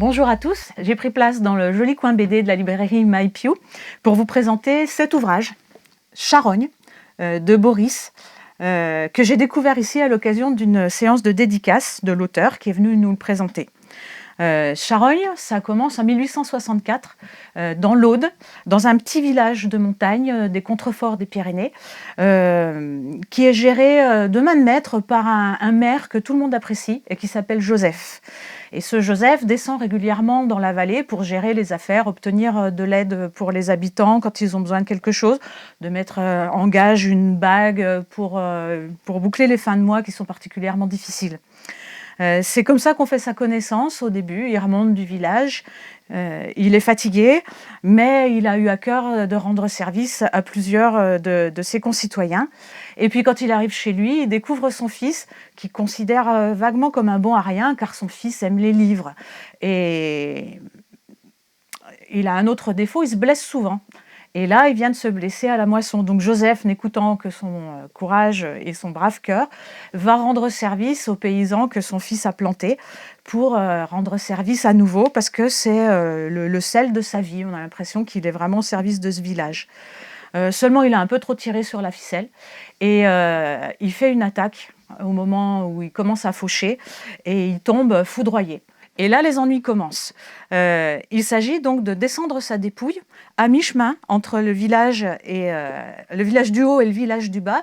Bonjour à tous, j'ai pris place dans le joli coin BD de la librairie MyPew pour vous présenter cet ouvrage, Charogne, de Boris, que j'ai découvert ici à l'occasion d'une séance de dédicace de l'auteur qui est venu nous le présenter. Charogne, ça commence en 1864 dans l'Aude, dans un petit village de montagne des contreforts des Pyrénées, qui est géré de main de maître par un maire que tout le monde apprécie et qui s'appelle Joseph. Et ce Joseph descend régulièrement dans la vallée pour gérer les affaires, obtenir de l'aide pour les habitants quand ils ont besoin de quelque chose, de mettre en gage une bague pour boucler les fins de mois qui sont particulièrement difficiles. C'est comme ça qu'on fait sa connaissance au début. Il remonte du village, il est fatigué, mais il a eu à cœur de rendre service à plusieurs de ses concitoyens. Et puis quand il arrive chez lui, il découvre son fils, qu'il considère vaguement comme un bon à rien, car son fils aime les livres. Et il a un autre défaut, il se blesse souvent. Et là, il vient de se blesser à la moisson. Donc Joseph, n'écoutant que son courage et son brave cœur, va rendre service aux paysans que son fils a plantés pour rendre service à nouveau, parce que c'est le sel de sa vie. On a l'impression qu'il est vraiment au service de ce village. Seulement, il a un peu trop tiré sur la ficelle et il fait une attaque au moment où il commence à faucher et il tombe foudroyé. Et là, les ennuis commencent. Il s'agit donc de descendre sa dépouille à mi-chemin entre le village du haut et le village du bas,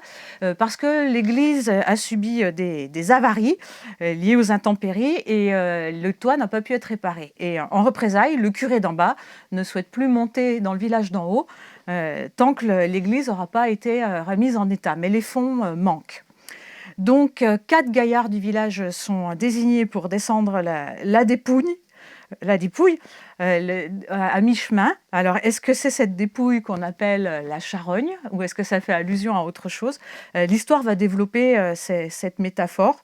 parce que l'église a subi des avaries liées aux intempéries et le toit n'a pas pu être réparé. Et en représailles, le curé d'en bas ne souhaite plus monter dans le village d'en haut tant que l'église n'aura pas été remise en état. Mais les fonds manquent. Donc, 4 gaillards du village sont désignés pour descendre la dépouille à mi-chemin. Alors, est-ce que c'est cette dépouille qu'on appelle la charogne ou est-ce que ça fait allusion à autre chose? L'histoire va développer cette métaphore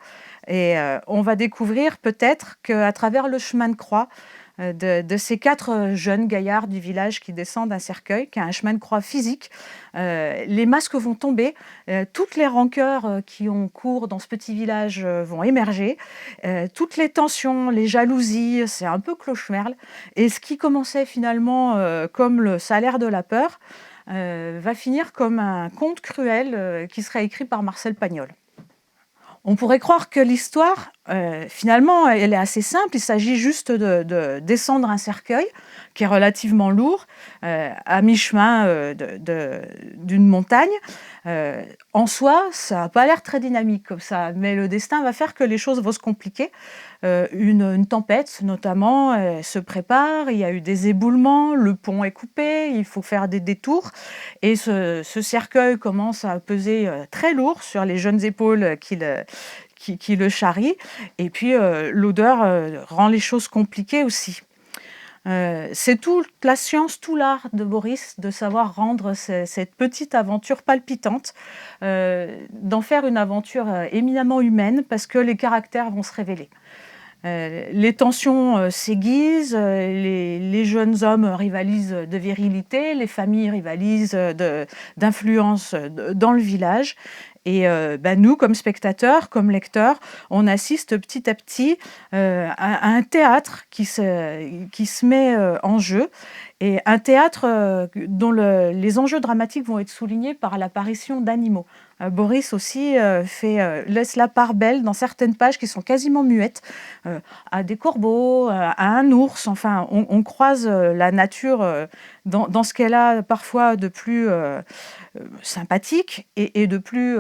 et on va découvrir peut-être qu'à travers le chemin de croix, de ces 4 jeunes gaillards du village qui descendent un cercueil, qui a un chemin de croix physique, les masques vont tomber, toutes les rancœurs qui ont cours dans ce petit village vont émerger, toutes les tensions, les jalousies, c'est un peu cloche-merle, et ce qui commençait finalement comme le salaire de la peur, va finir comme un conte cruel qui serait écrit par Marcel Pagnol. On pourrait croire que l'histoire, finalement, elle est assez simple. Il s'agit juste de descendre un cercueil qui est relativement lourd, à mi-chemin d'une montagne. En soi, ça n'a pas l'air très dynamique comme ça, mais le destin va faire que les choses vont se compliquer. Une tempête, notamment, se prépare. Il y a eu des éboulements, le pont est coupé, il faut faire des détours. Et ce cercueil commence à peser très lourd sur les jeunes épaules qui le charrient. Et puis, l'odeur rend les choses compliquées aussi. C'est toute la science, tout l'art de Boris de savoir rendre cette petite aventure palpitante, d'en faire une aventure éminemment humaine parce que les caractères vont se révéler. Les tensions s'aiguisent, les jeunes hommes rivalisent de virilité, les familles rivalisent d'influence dans le village. Et nous, comme spectateurs, comme lecteurs, on assiste petit à petit à un théâtre qui se met en jeu, et un théâtre dont les enjeux dramatiques vont être soulignés par l'apparition d'animaux. Boris aussi laisse la part belle dans certaines pages qui sont quasiment muettes, à des corbeaux, à un ours. Enfin, on croise la nature dans ce qu'elle a parfois de plus sympathique et de plus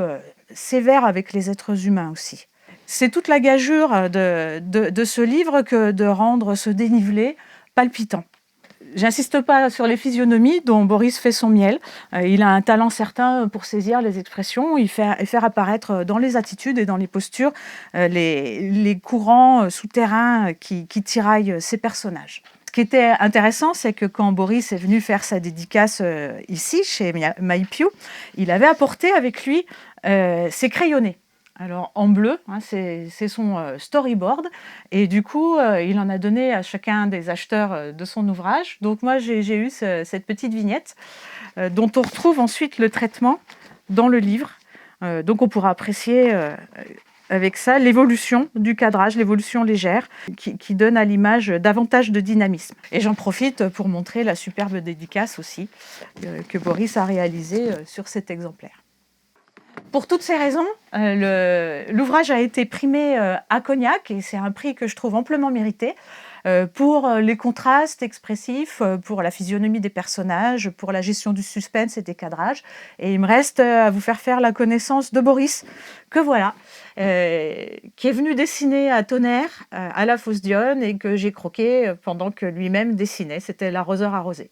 sévère avec les êtres humains aussi. C'est toute la gageure de ce livre que de rendre ce dénivelé palpitant. J'insiste pas sur les physionomies dont Boris fait son miel. Il a un talent certain pour saisir les expressions et faire apparaître dans les attitudes et dans les postures les courants souterrains qui tiraillent ces personnages. Ce qui était intéressant, c'est que quand Boris est venu faire sa dédicace ici, chez MyPew, il avait apporté avec lui ses crayonnés. Alors en bleu, c'est son storyboard, et du coup il en a donné à chacun des acheteurs de son ouvrage. Donc moi j'ai eu cette petite vignette dont on retrouve ensuite le traitement dans le livre. Donc on pourra apprécier avec ça l'évolution du cadrage, l'évolution légère, qui donne à l'image davantage de dynamisme. Et j'en profite pour montrer la superbe dédicace aussi que Boris a réalisée sur cet exemplaire. Pour toutes ces raisons, l'ouvrage a été primé à Cognac, et c'est un prix que je trouve amplement mérité, pour les contrastes expressifs, pour la physionomie des personnages, pour la gestion du suspense et des cadrages. Et il me reste à vous faire la connaissance de Boris, que voilà, qui est venu dessiner à Tonnerre, à la Fosse Dionne, et que j'ai croqué pendant que lui-même dessinait. C'était l'arroseur arrosé.